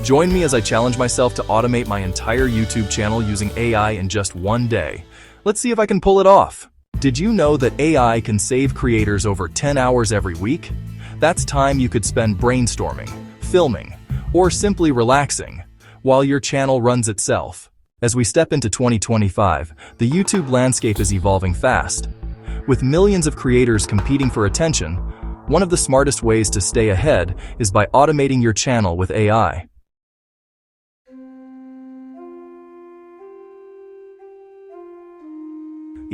Join me as I challenge myself to automate my entire YouTube channel using AI in just one day. Let's see if I can pull it off. Did you know that AI can save creators over 10 hours every week? That's time you could spend brainstorming, filming, or simply relaxing while your channel runs itself. As we step into 2025, the YouTube landscape is evolving fast. With millions of creators competing for attention, one of the smartest ways to stay ahead is by automating your channel with AI.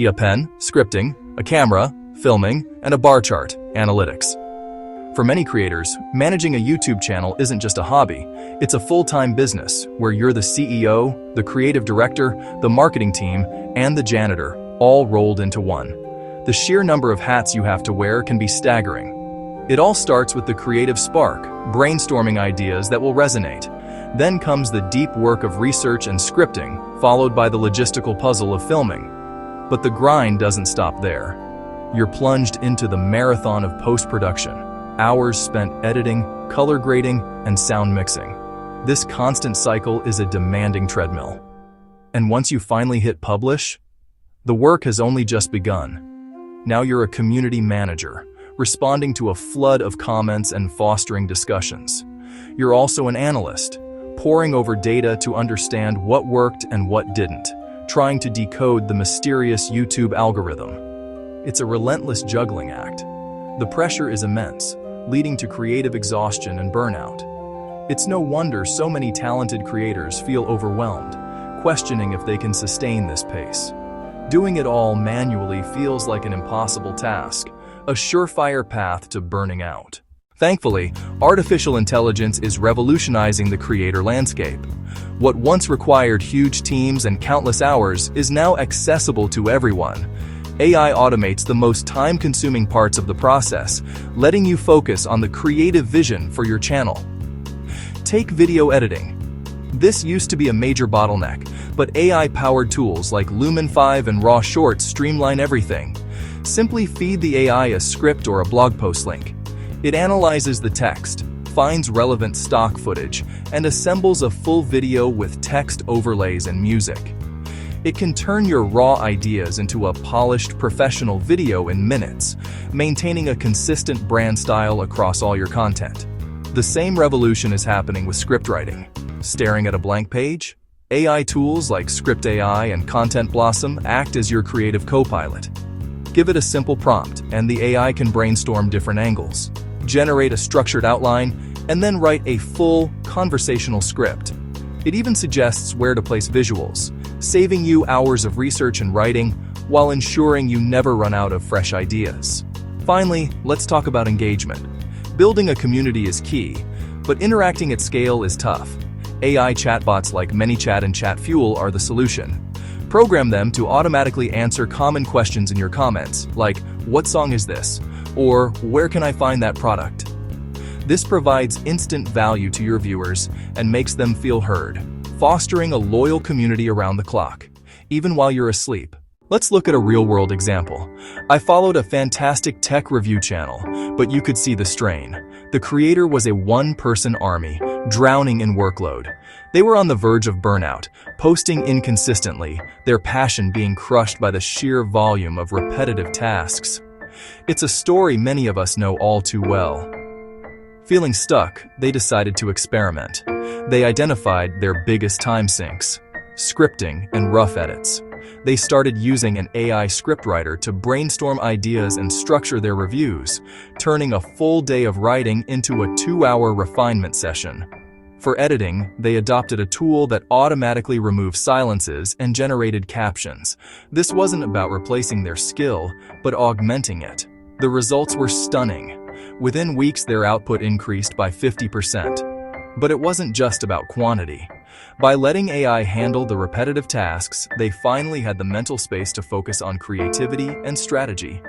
A pen, scripting, a camera, filming, and a bar chart, analytics. For many creators, managing a YouTube channel isn't just a hobby, it's a full-time business where you're the CEO, the creative director, the marketing team, and the janitor, all rolled into one. The sheer number of hats you have to wear can be staggering. It all starts with the creative spark, brainstorming ideas that will resonate. Then comes the deep work of research and scripting, followed by the logistical puzzle of filming. But the grind doesn't stop there. You're plunged into the marathon of post-production, hours spent editing, color grading, and sound mixing. This constant cycle is a demanding treadmill. And once you finally hit publish, the work has only just begun. Now you're a community manager, responding to a flood of comments and fostering discussions. You're also an analyst, poring over data to understand what worked and what didn't, trying to decode the mysterious YouTube algorithm. It's a relentless juggling act. The pressure is immense, leading to creative exhaustion and burnout. It's no wonder so many talented creators feel overwhelmed, questioning if they can sustain this pace. Doing it all manually feels like an impossible task, a surefire path to burning out. Thankfully, artificial intelligence is revolutionizing the creator landscape. What once required huge teams and countless hours is now accessible to everyone. AI automates the most time-consuming parts of the process, letting you focus on the creative vision for your channel. Take video editing. This used to be a major bottleneck, but AI-powered tools like Lumen 5 and Raw Shorts streamline everything. Simply feed the AI a script or a blog post link. It analyzes the text, finds relevant stock footage, and assembles a full video with text overlays and music. It can turn your raw ideas into a polished professional video in minutes, maintaining a consistent brand style across all your content. The same revolution is happening with script writing. Staring at a blank page? AI tools like Script AI and Content Blossom act as your creative co-pilot. Give it a simple prompt, and the AI can brainstorm different angles, generate a structured outline, and then write a full conversational script. It even suggests where to place visuals, saving you hours of research and writing while ensuring you never run out of fresh ideas. Finally, let's talk about engagement. Building a community is key, but interacting at scale is tough. AI chatbots like ManyChat and ChatFuel are the solution. Program them to automatically answer common questions in your comments, like, "What song is this?" or "Where can I find that product?" This provides instant value to your viewers and makes them feel heard, fostering a loyal community around the clock, even while you're asleep. Let's look at a real-world example. I followed a fantastic tech review channel, but you could see the strain. The creator was a one-person army, drowning in workload. They were on the verge of burnout, posting inconsistently, their passion being crushed by the sheer volume of repetitive tasks. It's a story many of us know all too well. Feeling stuck, they decided to experiment. They identified their biggest time sinks: scripting and rough edits. They started using an AI scriptwriter to brainstorm ideas and structure their reviews, turning a full day of writing into a 2-hour refinement session. For editing, they adopted a tool that automatically removed silences and generated captions. This wasn't about replacing their skill, but augmenting it. The results were stunning. Within weeks, their output increased by 50%. But it wasn't just about quantity. By letting AI handle the repetitive tasks, they finally had the mental space to focus on creativity and strategy.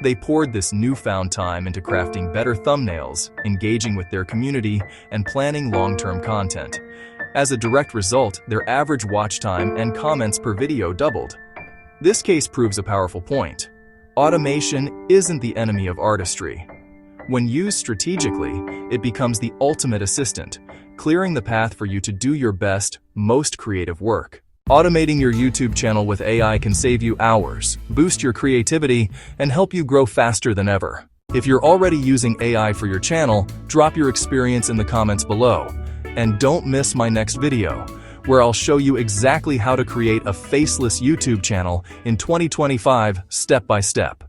They poured this newfound time into crafting better thumbnails, engaging with their community, and planning long-term content. As a direct result, their average watch time and comments per video doubled. This case proves a powerful point. Automation isn't the enemy of artistry. When used strategically, it becomes the ultimate assistant, clearing the path for you to do your best, most creative work. Automating your YouTube channel with AI can save you hours, boost your creativity, and help you grow faster than ever. If you're already using AI for your channel, drop your experience in the comments below. And don't miss my next video, where I'll show you exactly how to create a faceless YouTube channel in 2025 step by step.